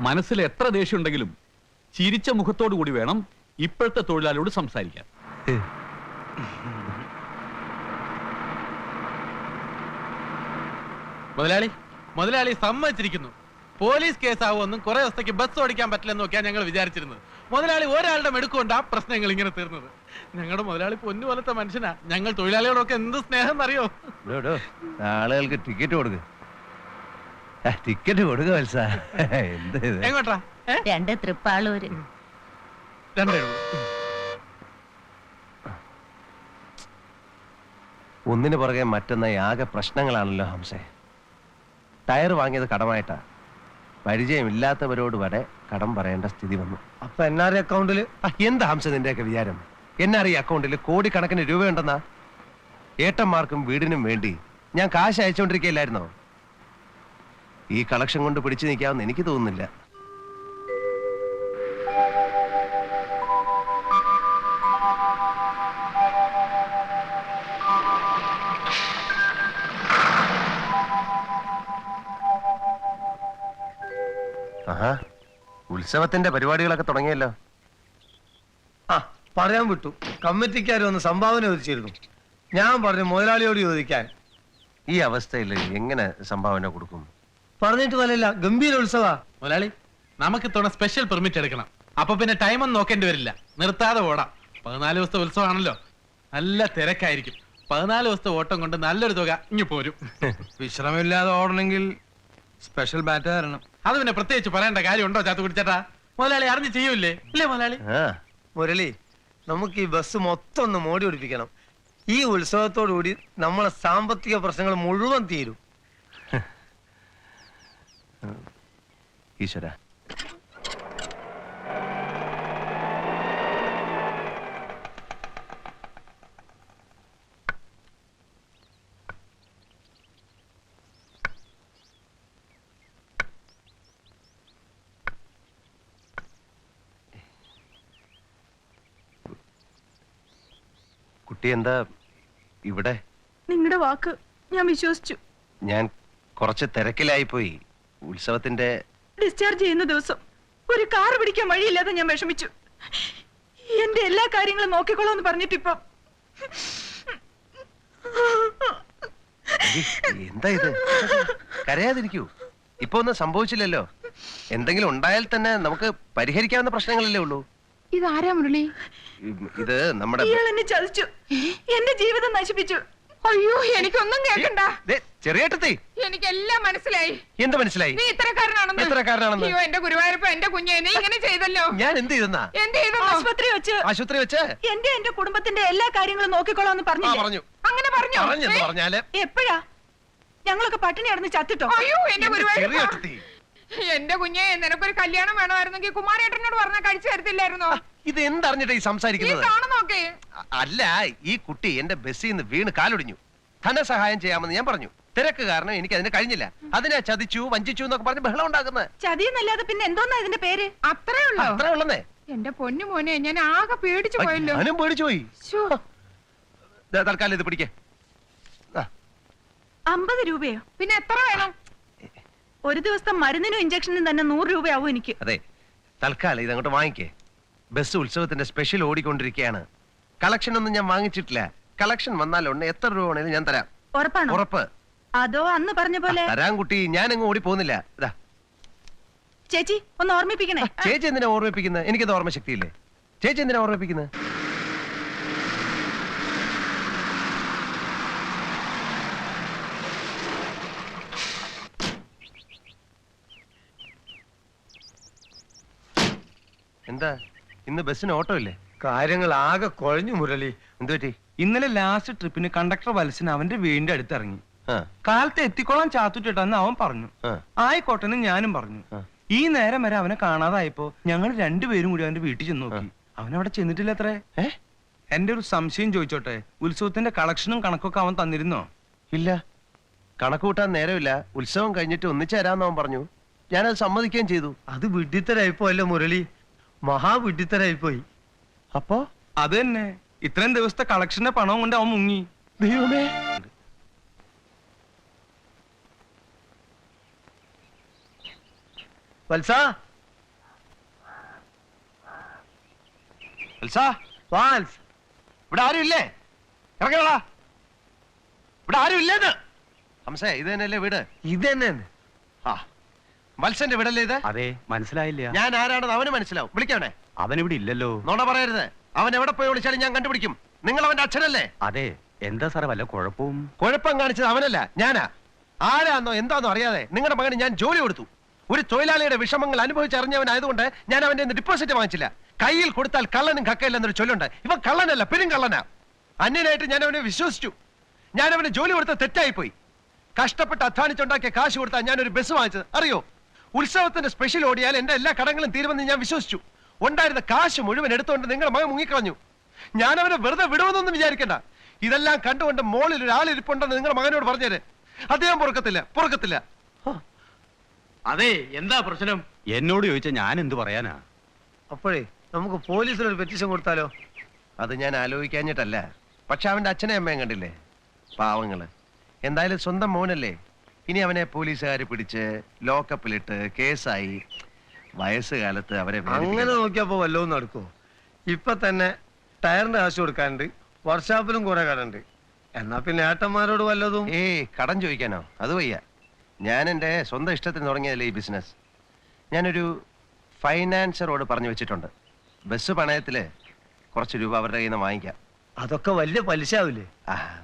മനസ്സിൽ എത്ര ദേഷ്യമുണ്ടെങ്കിലും ചിരിച്ച മുഖത്തോടു കൂടി വേണം ഇപ്പോഴത്തെ തൊഴിലാളിയോട് സംസാരിക്കാൻ. മുതലാളി സമ്മതിച്ചിരിക്കുന്നു. പോലീസ് കേസാവുമെന്നും കുറെ ദിവസത്തേക്ക് ബസ് ഓടിക്കാൻ പറ്റില്ലെന്ന് നോക്കിയാ ഞങ്ങൾ വിചാരിച്ചിരുന്നത്. മുതലാളി ഒരാളുടെ മെടുക്കൊണ്ട് ആ പ്രശ്നങ്ങൾ ഇങ്ങനെ തീർന്നത്. ഞങ്ങളുടെ മുതലാളി പൊന്നു പോലത്തെ മനുഷ്യനാ. ഞങ്ങൾ തൊഴിലാളികളൊക്കെ എന്ത് സ്നേഹം എന്നറിയോ. ആളുകൾക്ക് ടിക്കറ്റ് കൊടുക്കുക, ടിക്കറ്റ് കൊടുക്കുക വത്സ. എങ്ങോട്ടാ? 2 തൃപ്പാളൂര്. 2 ഒന്നിനു പുറകെ മറ്റൊന്നായി ആകെ പ്രശ്നങ്ങളാണല്ലോ ഹംസേ. ടയർ വാങ്ങിയത് കടമായിട്ടാ. പരിചയമില്ലാത്തവരോട് വരെ കടം പറയേണ്ട സ്ഥിതി വന്നു. അപ്പൊ NRI അക്കൗണ്ടില് എന്താ ഹംസ നിന്റെയൊക്കെ വിചാരം? NRI അക്കൗണ്ടിൽ കോടിക്കണക്കിന് രൂപയുണ്ടെന്നാ? ഏട്ടന്മാർക്കും വീടിനും വേണ്ടി ഞാൻ കാശ് അയച്ചുകൊണ്ടിരിക്കുകയില്ലായിരുന്നോ? ഈ കളക്ഷൻ കൊണ്ട് പിടിച്ചു നിൽക്കാമെന്ന് എനിക്ക് തോന്നുന്നില്ല. ആഹാ, ഉത്സവത്തിന്റെ പരിപാടികളൊക്കെ തുടങ്ങിയല്ലോ. പറയാൻ വിട്ടു. കമ്മിറ്റിക്കാർ ഒന്ന് സംഭാവന ചോദിച്ചിരുന്നു. ഞാൻ പറഞ്ഞു മുതലാളിയോട് ചോദിക്കാൻ. ഈ അവസ്ഥയിൽ എങ്ങനെ സംഭാവന കൊടുക്കും? പറഞ്ഞിട്ട് പോലല്ല, ഗംഭീര ഉത്സവ. മുതലാളി, നമുക്ക് ഇത്തവണ സ്പെഷ്യൽ പെർമിറ്റ് എടുക്കണം. അപ്പൊ പിന്നെ ടൈം ഒന്നും നോക്കേണ്ടി വരില്ല, നിർത്താതെ ഓടാം. 14 ദിവസത്തെ ഉത്സവമാണല്ലോ, നല്ല തിരക്കായിരിക്കും. 14 ദിവസത്തെ ഓട്ടം കൊണ്ട് നല്ലൊരു തുക ഇങ്ങ് പോരും. വിശ്രമമില്ലാതെ ഓടണമെങ്കിൽ സ്പെഷ്യൽ ബാറ്റ് തരണം. അത് പിന്നെ പ്രത്യേകിച്ച് പറയേണ്ട കാര്യമുണ്ടോ ചാത്തു കുടിച്ചേട്ടാ? മുതലാളി അറിഞ്ഞ് ചെയ്യൂലേ? ഇല്ലേ മുതലാളി? മുരളി, നമുക്ക് ഈ ബസ് മൊത്തം ഒന്ന് മോടി പിടിപ്പിക്കണം. ഈ ഉത്സവത്തോടുകൂടി നമ്മളെ സാമ്പത്തിക പ്രശ്നങ്ങൾ മുഴുവൻ തീരും. ഈശ്വര, കുട്ടി എന്താ ഇവിടെ? നിങ്ങളുടെ വാക്ക് ഞാൻ വിശ്വസിച്ചു. ഞാൻ കുറച്ച് തിരക്കിലായിപ്പോയി. ഉത്സവത്തിന്റെ ഡിസ്ചാർജ് ചെയ്യുന്ന ദിവസം ഒരു കാർ പിടിക്കാൻ വഴിയില്ലാതെ ഞാൻ വിഷമിച്ചു. എന്റെ എല്ലാ കാര്യങ്ങളും നോക്കിക്കോളാന്ന് പറഞ്ഞിട്ടിപ്പം എന്താ ഇത്? കരയാതിരിക്കൂ. ഇപ്പൊ ഒന്നും സംഭവിച്ചില്ലല്ലോ. എന്തെങ്കിലും ഉണ്ടായാൽ തന്നെ നമുക്ക് പരിഹരിക്കാവുന്ന പ്രശ്നങ്ങളല്ലേ ഉള്ളൂ. ഇതാരാ മുരളി? ഇത് നമ്മുടെ ഇയാൾ എന്നെ ചതിച്ചു, എന്റെ ജീവിതം നശിപ്പിച്ചു. അയ്യോ, എനിക്കൊന്നും കേൾക്കണ്ട. ചെറിയേട്ടത്തി, എനിക്കെല്ലാം മനസ്സിലായി. എന്ത് മനസ്സിലായി? നീ ഇത്രക്കാരനാണെന്ന്. അയ്യോ, എന്റെ ഗുരുവായൂരപ്പ, എന്റെ കുഞ്ഞെ, നീ ഇങ്ങനെ ചെയ്തല്ലോ. ഞാൻ എന്ത് ചെയ്തെന്നാ? ആശുപത്രി വെച്ച് എന്റെ കുടുംബത്തിന്റെ എല്ലാ കാര്യങ്ങളും നോക്കിക്കോളാന്ന് പറഞ്ഞു. അങ്ങനെ പറഞ്ഞാല് എപ്പോഴാ? ഞങ്ങളൊക്കെ പട്ടിണി കിടന്ന് ചത്തിട്ടോ? അയ്യോ, എന്റെ ഗുരുവായൂരപ്പ. എന്റെ കുഞ്ഞെ, നിനക്കൊരു കല്യാണം വേണമായിരുന്നെങ്കിൽ കുമാരേട്ടനോട് പറഞ്ഞാൽ കഴിച്ചു തരത്തില്ലായിരുന്നോ? ഇത് എന്തറിഞ്ഞിട്ടാ ഈ സംസാരിക്കുന്നത്? അല്ല, ഈ കുട്ടി എന്റെ ബസ്സിൽ നിന്ന് വീണ് കാലൊടിഞ്ഞു. ധനസഹായം ചെയ്യാമെന്ന് ഞാൻ പറഞ്ഞു. തിരക്ക് കാരണം എനിക്ക് അതിന് കഴിഞ്ഞില്ല. അതിനെ ചതിച്ചു, വഞ്ചിച്ചു എന്നൊക്കെ പറഞ്ഞ് ബഹളം ഉണ്ടാക്കുന്നത്. ചതിയെന്നല്ലാതെ പിന്നെ എന്തോന്നാ ഇതിന്റെ പേര്? അത്രേ ഉള്ളന്നേ. എന്റെ പൊന്നു മോനെ, ഞാൻ ആകെ പേടിച്ചു പോയല്ലോ. ഞാനും പേടിച്ചു പോയി. തൽക്കാലം ഇത് പിടിക്കേ. 50 രൂപയോ? പിന്നെ എത്ര വേണം? ഒരു ദിവസത്തെ മരുന്നിനും ഇഞ്ചക്ഷനും തന്നെ 100 രൂപയാവും എനിക്ക്. അതെ, തൽക്കാലം ഇതങ്ങോട്ട് വാങ്ങിക്കേ. ബസ് ഉത്സവത്തിന്റെ സ്പെഷ്യൽ ഓടിക്കൊണ്ടിരിക്കുകയാണ്. കളക്ഷൻ ഒന്നും ഞാൻ വാങ്ങിച്ചിട്ടില്ല. കളക്ഷൻ വന്നാലുണ്ട് എത്ര രൂപ വേണേലും ഞാൻ തരാം. ഉറപ്പാണോ? ഉറപ്പ്. അതോ അന്ന് പറഞ്ഞ പോലെ? തരാൻ കുട്ടി, ഞാൻ അങ്ങ് ഓടി പോകുന്നില്ല. ഇതാ ചേച്ചി, ഒന്ന് ഓർമ്മിപ്പിക്കണേ. ചേച്ചി എന്തിനാ ഓർമ്മിപ്പിക്കുന്നത്? എനിക്കത് ഓർമ്മശക്തിയില്ലേ? ചേച്ചി എന്തിനാ ഓർമ്മിപ്പിക്കുന്നത്? എന്താ ഇന്ന് ബസ്സിന് ഓട്ടോ ഇല്ലേ? കാര്യങ്ങൾ ആകെ കുഴഞ്ഞു മുരളി. എന്തു പറ്റി? ഇന്നലെ ലാസ്റ്റ് ട്രിപ്പിന് കണ്ടക്ടർ വത്സന് അവന്റെ വീടിന്റെ അടുത്ത് ഇറങ്ങി. കാലത്ത് എത്തിക്കോളാൻ ചാത്തുട്ടിട്ടെന്ന് അവൻ പറഞ്ഞു. ആയിക്കോട്ടെന്ന് ഞാനും പറഞ്ഞു. ഈ നേരം വരെ അവനെ കാണാതായപ്പോ ഞങ്ങൾ രണ്ടുപേരും കൂടി അവന്റെ വീട്ടിൽ ചെന്ന് നോക്കി. അവനവിടെ ചെന്നിട്ടില്ല അത്രേ. എന്റെ ഒരു സംശയം ചോദിച്ചോട്ടെ, ഉത്സവത്തിന്റെ കളക്ഷനും കണക്കൊക്കെ അവൻ തന്നിരുന്നോ? ഇല്ല, കണക്ക് കൂട്ടാൻ നേരമില്ല. ഉത്സവം കഴിഞ്ഞിട്ട് ഒന്നിച്ചേരാന്ന് അവൻ പറഞ്ഞു. ഞാനത് സമ്മതിക്കുകയും ചെയ്തു. അത് വിഡ്ഢിത്തരായിപ്പോയല്ലോ മുരളി, മഹാവിഡ്ഢിത്തരായിപ്പോയി. അപ്പോ അത് തന്നെ, ഇത്രയും ദിവസത്തെ കളക്ഷന്റെ പണവും കൊണ്ട് അവൻ മുങ്ങി. ദൈവമേ, വത്സ വത്സാ, വാൽസ് ഇവിടെ ആരും ഇല്ലേ? ഇറങ്ങടാ, ഇവിടെ ആരും ഇല്ലേന്ന്. ഹംസേ, ഇത് തന്നെയല്ലേ വീട്? ഇത് തന്നെയാണ്. ആ, വത്സന്റെ വീടല്ലേ ഇത്? അതെ, മനസ്സിലായില്ല. ഞാൻ ആരാണെന്ന് അവന് മനസ്സിലാവും. വിളിക്കവനെ. അവനിവിടെ ഇല്ലല്ലോ. നോണ പറയരുത്. അവൻ എവിടെ പോയി വിളിച്ചാലും ഞാൻ കണ്ടുപിടിക്കും. നിങ്ങൾ അവന്റെ അച്ഛനല്ലേ? അതെ, എന്താ സാറേ വല്ല കുഴപ്പവും? കുഴപ്പം കാണിച്ചത് അവനല്ല, ഞാനാ. ആരാന്നോ എന്താന്നോ അറിയാതെ നിങ്ങളുടെ മകന് ഞാൻ ജോലി കൊടുത്തു. ഒരു തൊഴിലാളിയുടെ വിഷമങ്ങൾ അനുഭവിച്ചറിഞ്ഞവനായതുകൊണ്ട് ഞാൻ അവന്റെ ഡിപ്പോസിറ്റ് വാങ്ങിച്ചില്ല. കയ്യിൽ കൊടുത്താൽ കള്ളനും കക്കയില്ലെന്നൊരു ചൊല്ലുണ്ട്. ഇവൻ കള്ളനല്ല, പെരും കള്ളനാ. അന്യനായിട്ട് ഞാൻ അവനെ വിശ്വസിച്ചു. ഞാൻ അവന് ജോലി കൊടുത്ത തെറ്റായി പോയി. കഷ്ടപ്പെട്ട് അധ്വാനിച്ചുണ്ടാക്കിയ കാശ് കൊടുത്താൽ ഞാനൊരു ബസ് വാങ്ങിച്ചത് അറിയോ? ഉത്സവത്തിന്റെ സ്പെഷ്യൽ ഓടിയാൽ എന്റെ എല്ലാ കടങ്ങളും തീരുമെന്ന് ഞാൻ വിശ്വസിച്ചു. ഉണ്ടായിരുന്ന കാശ് മുഴുവൻ എടുത്തുകൊണ്ട് നിങ്ങളുടെ മകൻ മുങ്ങിക്കളഞ്ഞു. ഞാൻ അവനെ വെറുതെ വിടുമെന്നൊന്നും വിചാരിക്കണ്ട. ഇതെല്ലാം കണ്ടുകൊണ്ട് മോളിൽ ഒരാളിരിപ്പുണ്ടെന്ന് നിങ്ങളുടെ മകനോട് പറഞ്ഞേര്. അദ്ദേഹം പൊറുക്കത്തില്ല. അതെ, എന്താ പ്രശ്നം? എന്നോട് ചോദിച്ചാൽ ഞാൻ എന്ത് പറയാനാ? അപ്പോഴേ നമുക്ക് പോലീസിനൊരു പെറ്റീഷൻ കൊടുത്താലോ? അത് ഞാൻ ആലോചിക്കാഞ്ഞിട്ടല്ല. പക്ഷെ അവന്റെ അച്ഛനെ അമ്മയും കണ്ടില്ലേ, പാവങ്ങള്. എന്തായാലും സ്വന്തം മോനല്ലേ. ഇനി അവനെ പോലീസുകാർ പിടിച്ച് ലോക്കപ്പിലിട്ട് കേസായി വയസ്സുകാലത്ത് അവരെ അങ്ങനെ നോക്കിയപ്പോ വല്ലതും നടക്കുമോ? ഇപ്പൊ തന്നെ ടയറിന്റെ കാശ് കൊടുക്കാനുണ്ട്, വർക്ക്ഷോപ്പിലും കുറെ കടണ്ട്. എന്നാ പിന്നെ ഏട്ടന്മാരോട് വല്ലതും. കടം ചോദിക്കാനോ? അത് വയ്യ. ഞാൻ എൻ്റെ സ്വന്തം ഇഷ്ടത്തിന് തുടങ്ങിയതല്ലേ ഈ ബിസിനസ്. ഞാനൊരു ഫൈനാൻസറോട് പറഞ്ഞു വെച്ചിട്ടുണ്ട്. ബസ് പണയത്തില് കുറച്ച് രൂപ അവരുടെ കയ്യിൽ നിന്ന് വാങ്ങിക്കാം. അതൊക്കെ വലിയ പലിശ ആവില്ലേ?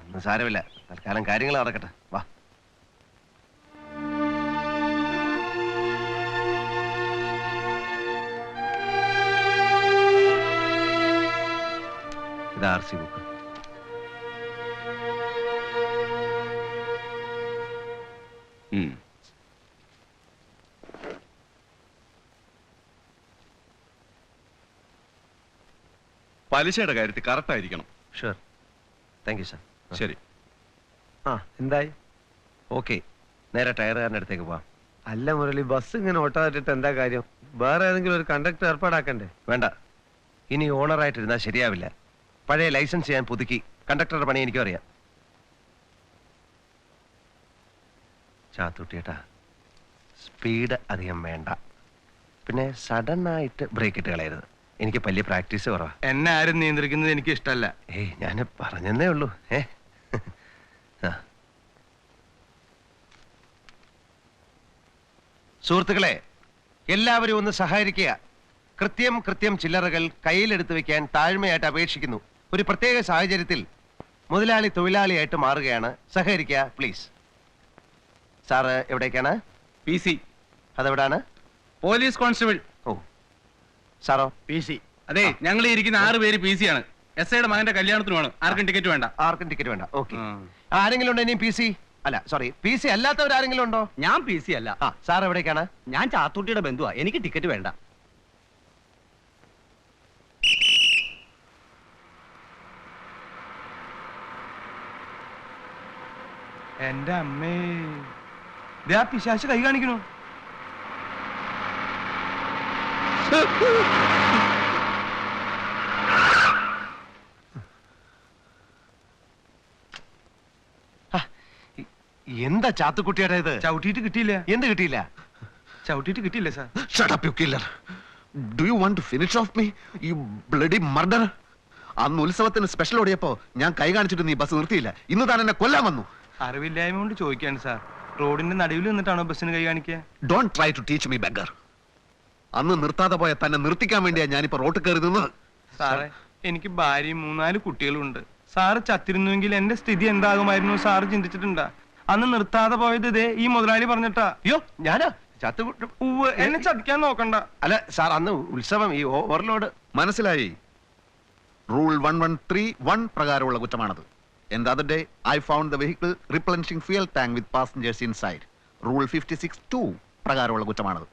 ഒന്നും സാരമില്ല, തൽക്കാലം കാര്യങ്ങൾ നടക്കട്ടെ. വാ. ഇത് RC ബുക്ക്. പലിശയുടെ കാര്യത്തിൽ കറക്റ്റ് ആയിരിക്കണം. ഷുവർ. Thank you sir. ശരി. എന്തായി? ഓക്കെ, നേരെ ടയറുകാരൻ്റെ അടുത്തേക്ക് പോവാം. അല്ല മുരളി, ബസ് ഇങ്ങനെ ഓട്ടാതിട്ട് എന്താ കാര്യം? വേറെ ഏതെങ്കിലും ഒരു കണ്ടക്ടർ ഏർപ്പാടാക്കണ്ടേ? വേണ്ട, ഇനി ഓണറായിട്ടിരുന്നാൽ ശരിയാവില്ല. പഴയ ലൈസൻസ് ഞാൻ പുതുക്കി. കണ്ടക്ടറുടെ പണി എനിക്കും അറിയാം. ചാത്തുട്ടിയേട്ടാ, സ്പീഡ് അധികം വേണ്ട. പിന്നെ സഡൻ ആയിട്ട് ബ്രേക്ക് ഇട്ട് കളയരുത്. എനിക്ക് വലിയ പ്രാക്ടീസ് കുറവാ. എന്നെ ആരും നിയന്ത്രിക്കുന്നത് എനിക്ക് ഇഷ്ടമല്ല. ഞാൻ പറഞ്ഞെന്നേ ഉള്ളൂ. സുഹൃത്തുക്കളെ, എല്ലാവരും ഒന്ന് സഹകരിക്കുക. കൃത്യം ചില്ലറകൾ കയ്യിലെടുത്ത് വെക്കാൻ താഴ്മയായിട്ട് അപേക്ഷിക്കുന്നു. ഒരു പ്രത്യേക സാഹചര്യത്തിൽ മുതലാളി തൊഴിലാളിയായിട്ട് മാറുകയാണ്. സഹകരിക്കുക പ്ലീസ്. സാറ് എവിടേക്കാണ്? PC. അതെവിടാണ്? Police constable. ഓ, സാറോ? PC. അതെ, ഞങ്ങൾ ഇരിക്കുന്ന 6 പേര് PC ആണ്. SIയുടെ മകന്റെ കല്യാണത്തിനുമാണ്. ആർക്കും ടിക്കറ്റ് വേണ്ട. ആർക്കും ടിക്കറ്റ് വേണ്ട. ഓക്കെ. ആരെങ്കിലും ഉണ്ടോ ഇനിയും PC? അല്ല, സോറി, PC അല്ലാത്തവരാരെങ്കിലും ഉണ്ടോ? ഞാൻ PC അല്ല. സാർ എവിടേക്കാണ്? ഞാൻ ചാത്തൂട്ടിയുടെ ബന്ധുവാ. എനിക്ക് ടിക്കറ്റ് വേണ്ട. എന്റെ അമ്മേ, ദേ ആ പിശാച് കൈ കാണിക്കണു. എന്താ ചാത്തുക്കുട്ടിയുടെ ഇത്? ചവിട്ടിയിട്ട് കിട്ടിയില്ല. എന്ത് കിട്ടിയില്ല? ചവിട്ടിയിട്ട് കിട്ടിയില്ല sir. Shut up, you killer. Do you want to finish off me, you bloody murderer? അന്ന് ഉത്സവത്തിന് സ്പെഷ്യൽ ഓടിയപ്പോ ഞാൻ കൈ കാണിച്ചിട്ട് നീ ബസ് നിർത്തിയില്ല. ഇന്ന് താൻ എന്നെ കൊല്ലാൻ വന്നു. അറിവില്ലായ്മ കൊണ്ട് ചോദിക്കാണ് സാർ. റോഡിന്റെ നടുവിൽ നിന്നിട്ടാണോ ബസ്സിന് കൈ കാണിക്കുക? Don't try to teach me, beggar. അന്ന് നിർത്താതെ പോയ തന്നെ നിർത്തിക്കാൻ വേണ്ടിയാ ഞാനിപ്പോ റോട്ട് കയറി നിന്നത്. സാറേ, എനിക്ക് ഭാര്യയും 3-4 കുട്ടികളുണ്ട്. സാറ് ചത്തിരുന്നുവെങ്കിൽ എന്റെ സ്ഥിതി എന്താകുമായിരുന്നു സാറ് ചിന്തിച്ചിട്ടുണ്ടാ? അന്ന് നിർത്താതെ പോയത് ഇതേ ഈ മുതലാളി പറഞ്ഞിട്ടാ. അയ്യോ, ഞാനാ ചാത്തുകുട്ടി? എന്നെ ചതിക്കാൻ നോക്കണ്ട. അല്ല സാർ, അന്ന് ഉത്സവം ഈ ഓവർലോഡ്. മനസ്സിലായി. റൂൾ 113(1) പ്രകാരമുള്ള കുറ്റമാണത്. And the other day, I found the vehicle replenishing fuel tank with passengers inside. Rule 56(2) പ്രകാരമുള്ള കുറ്റമാണത്.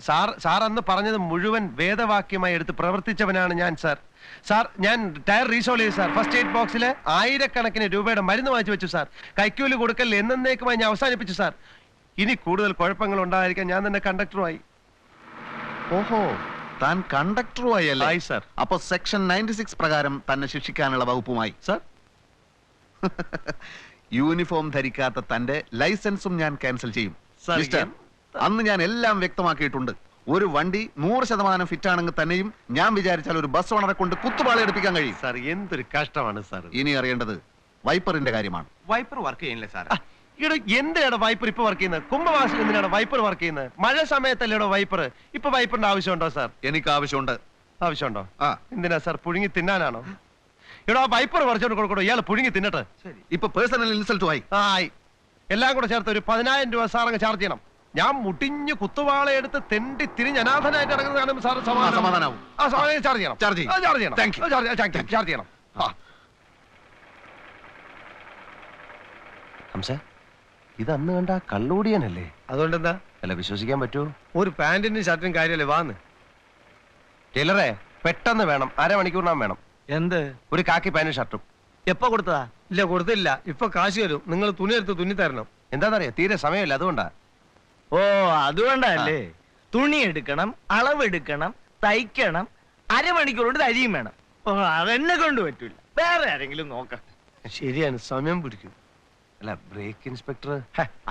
സാർ അന്ന് പറഞ്ഞത് മുഴുവൻ വേദവാക്യമായി എടുത്ത് പ്രവർത്തിച്ചവനാണ് ഞാൻ സാർ. സാർ, ഞാൻ ടയർ റീസോൾ ചെയ്തു സാർ. ഫസ്റ്റ് എയ്ഡ് ബോക്സിൽ 1000-കണക്കിന് രൂപയുടെ മരുന്ന് വാങ്ങിച്ചു വെച്ചു സാർ. കൈക്കൂലി കൊടുക്കൽ എന്നേക്കുമായി ഞാൻ അവസാനിപ്പിച്ചു സാർ. ഇനി കൂടുതൽ കുഴപ്പങ്ങൾ ഉണ്ടായിരിക്കാൻ ഞാൻ തന്നെ കണ്ടക്ടറുമായി. ഓഹോ, താൻ കണ്ടക്ടറുമായി അല്ലേ? ആയി സാർ. അപ്പോ സെക്ഷൻ 96 പ്രകാരം തന്നെ ശിക്ഷിക്കാനുള്ള വകുപ്പുമായി. സാർ, യൂണിഫോം ധരിക്കാത്ത തന്റെ ലൈസൻസും ഞാൻ ക്യാൻസൽ ചെയ്യും. സാർ, മിസ്റ്റർ, അന്ന് ഞാൻ എല്ലാം വ്യക്തമാക്കിയിട്ടുണ്ട്. ഒരു വണ്ടി 100% ഫിറ്റ് ആണെങ്കിൽ തന്നെയും ഞാൻ വിചാരിച്ചാൽ ഒരു ബസ് ഓണറെ കൊണ്ട് കുത്തുപാള എടുപ്പിക്കാൻ കഴിയും. സാർ എന്തൊരു കഷ്ടമാണ് സാർ. ഇനി അറിയേണ്ടത് വൈപ്പറിന്റെ കാര്യമാണ്. വൈപ്പർ വർക്ക് ചെയ്യുന്നില്ല സാർ. ഇവിടെ എന്തിനാണ് വൈപ്പർ ഇപ്പൊ വർക്ക് ചെയ്യുന്നത്? കുംഭമാസത്തിൽ എന്തിനാണ് വൈപ്പർ വർക്ക് ചെയ്യുന്നത്? മഴ സമയത്തല്ലേ വൈപ്പർ? ഇപ്പൊ വൈപ്പറിന്റെ ആവശ്യമുണ്ടോ സാർ? എനിക്ക് ആവശ്യമുണ്ട്. ആവശ്യമുണ്ടോ? ആ, എന്തിനാ സാർ? പുഴുങ്ങി തിന്നാനാണോ? ഇവിടെ വൈപ്പർ പറിച്ചോണ്ട് കൊടുക്കണോ? ഇയാൾ പുഴുങ്ങി തിന്നട്ടെ. ഇപ്പൊ പേഴ്സണൽ ഇൻസൾട്ട് ആയി. ആയി. എല്ലാം കൂടെ ചേർത്ത് ഒരു 10,000 രൂപ സാർ അങ്ങ് ചാർജ് ചെയ്യണം. ഞാൻ മുട്ടിഞ്ഞ് കുത്തുവാള എടുത്ത് തെണ്ടി തിരിഞ്ഞ് അനാഥനായിട്ട് ഇറങ്ങുന്നത് കാണുമ്പോൾ സാർ സമാധാനാവും. ചാർജ് ചെയ്യണം. ചാർജ് ചെയ്യും. ചാർജ് ചെയ്യണം. Thank you. ചാർജ് ചെയ്യണം. ഹംസ, ഇത് അന്ന് കണ്ട കള്ളൂടിയനല്ലേ? അതുകൊണ്ടെന്താ? അല്ല, വിശ്വസിക്കാൻ പറ്റുമോ? ഒരു പാന്റിനും ഷർട്ടും കാര്യമല്ലേ വാന്ന്. ടൈലറെ, പെട്ടെന്ന് വേണം, അരമണിക്കൂറിനാം വേണം. എന്ത്? ഒരു കാക്കി പാന്റും ഷർട്ടും. എപ്പോ കൊടുത്തതാ? ഇല്ല, കൊടുത്തില്ല. ഇപ്പൊ കാശ് വരും. നിങ്ങൾ തുണി എടുത്ത് തുന്നി തരണം. എന്താന്നറിയാ, തീരെ സമയമില്ല, അതുകൊണ്ടാ. ഓ അതുകൊണ്ടല്ലേ? തുണി എടുക്കണം, അളവെടുക്കണം, തയ്ക്കണം, അരമണിക്കൂർ കൊണ്ട് തരിയും വേണം. ഓ അതെന്നെ കൊണ്ട് പറ്റൂല, വേറെ ആരെങ്കിലും നോക്കാം. ശരിയാണ്, സമയം പിടിക്കും. അല്ല, ബ്രേക്ക് ഇൻസ്പെക്ടർ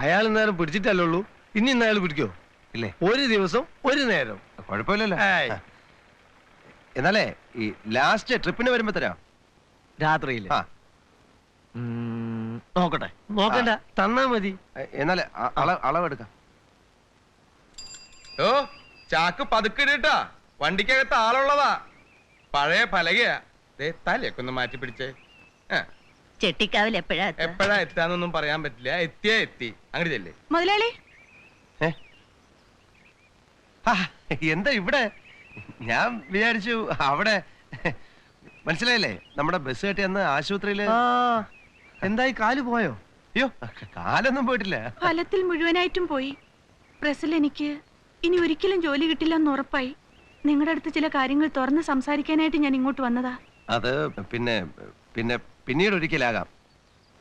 അയാൾ നേരം പിടിച്ചിട്ടല്ലേ ഉള്ളൂ. ഇനി ഇന്ന് അയാൾ പിടിക്കോ? ഇല്ലേ? ഒരു ദിവസം ഒരു നേരം. കുഴപ്പമില്ലല്ലോ. ഏയ്. എന്നാലേ ഈ ലാസ്റ്റ് ട്രിപ്പിന് വരുമ്പോ തരാം. രാത്രിയില് ആ, നോക്കട്ടെ. നോക്കണ്ട, തന്നാ മതി. എന്നാലേ അളവെടുക്കാം. ഓ ചാക്ക് പതുക്കിട്ടാ, വണ്ടിക്കകത്ത് ആളുള്ളതാ. പഴയ പലകയാ. തലയൊക്കെ ഒന്ന് മാറ്റി പിടിച്ചേ. ചെട്ടിക്കാവിൽ എപ്പോഴാ എത്തുക? എപ്പോഴാ എത്താന്നൊന്നും പറയാൻ പറ്റില്ല. എത്തിയാ എത്തി. അങ്ങോട്ട് ചെല്ലേ. മുതലാളി, എന്താ ഇവിടെ? ഞാൻ വിചാരിച്ചു അവിടെ. മനസ്സിലായില്ലേ, നമ്മുടെ ബസ് കെട്ടി അന്ന് ആശുപത്രിയില്. എന്തായി, കാല് പോയോ? അയ്യോ, കാലൊന്നും പോയിട്ടില്ല. ഫലത്തിൽ മുഴുവനായിട്ടും പോയി. പ്രസിൽ എനിക്ക് ഇനി ഒരിക്കലും ജോലി കിട്ടില്ലെന്ന് ഉറപ്പായി. നിങ്ങളുടെ അടുത്ത് ചില കാര്യങ്ങൾ തുറന്ന് സംസാരിക്കാനായിട്ട് ഞാൻ ഇങ്ങോട്ട് വന്നതാ. അത് പിന്നീട് ഒരിക്കലാകാം.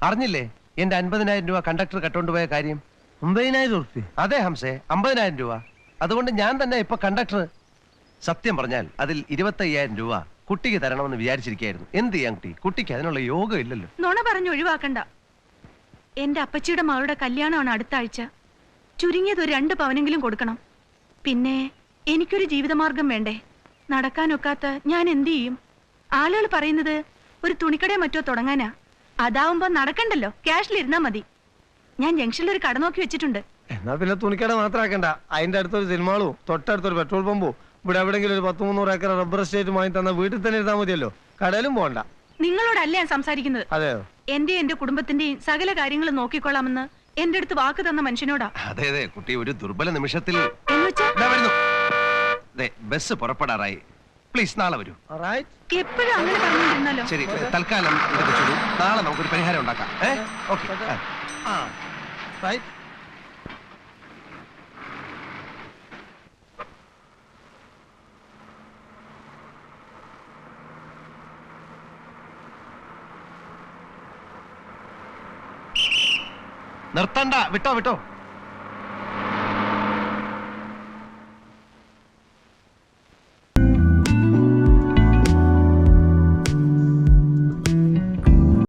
അറിഞ്ഞില്ലേ എന്റെ 50,000 രൂപ കണ്ടക്ടർ കട്ടോണ്ടുപോയ കാര്യം? 50,000 ഉറുപ്പ്യ? അതെ ഹംസേ, 50,000 രൂപ. അതുകൊണ്ട് ഞാൻ തന്നെ ഇപ്പൊ കണ്ടക്ടർ. സത്യം പറഞ്ഞാൽ അതിൽ 25,000 രൂപ കുട്ടിക്ക് തരണമെന്ന് വിചാരിച്ചിരിക്കായിരുന്നു. എന്ത് ചെയ്യാൻ കുട്ടി? കുട്ടിക്ക് അതിനുള്ള യോഗം ഇല്ലല്ലോ. നുണ പറഞ്ഞ് ഒഴിവാക്കണ്ട. എന്റെ അപ്പച്ചിയുടെ മകളുടെ കല്യാണമാണ് അടുത്ത ആഴ്ച. ചുരുങ്ങിയത് ഒരു 2 പവനെങ്കിലും കൊടുക്കണം. പിന്നെ എനിക്കൊരു ജീവിതമാർഗം വേണ്ടേ? നടക്കാനൊക്കാത്ത ഞാൻ എന്ത് ചെയ്യും? ആളുകൾ പറയുന്നത് ഒരു തുണിക്കടയോ മറ്റോ തുടങ്ങാനാ. അതാവുമ്പോ നടക്കണ്ടല്ലോ, ക്യാഷിലിരുന്നാ മതി. ഞാൻ ജംഗ്ഷനിൽ ഒരു കട നോക്കി വെച്ചിട്ടുണ്ട്. എന്നാ പിന്നെ തുണിക്കട മാത്രമാക്കണ്ട. അതിന്റെ അടുത്തൊരു സിനിമാളും തൊട്ടടുത്തൊരു പെട്രോൾ പമ്പും ഇവിടെ എവിടെങ്കിലും ഒരു 100-300 ഏക്കർ റബ്ബർ എസ്റ്റേറ്റ് വാങ്ങി തന്ന വീട്ടിൽ തന്നെ ഇരുന്നാ മതിയല്ലോ. കടയിലും പോകണ്ട. നിങ്ങളോടല്ല ഞാൻ സംസാരിക്കുന്നത്. അതെയോ? എന്റെ കുടുംബത്തിന്റെയും സകല കാര്യങ്ങളും നോക്കിക്കൊള്ളാമെന്ന് എന്റെ അടുത്ത് വാക്ക് തന്ന മനുഷ്യനോടാ. അതെ അതെ, കുട്ടി ഒരു ദുർബല നിമിഷത്തിൽ. എന്നുവെച്ചാ ദാ വരുന്നു. ദേ, ബസ് പുറപ്പെടാറായി. പ്ലീസ് നാളെ വരൂ. എപ്പോഴും അങ്ങനെ പറഞ്ഞിരുന്നല്ലോ. ശരി, തൽക്കാലം ഇത് വെച്ചോളൂ. നാളെ നമുക്കൊരു പരിഹാരം ഉണ്ടാക്കാം. ഓക്കെ. നിർത്തണ്ട, വിട്ടോ.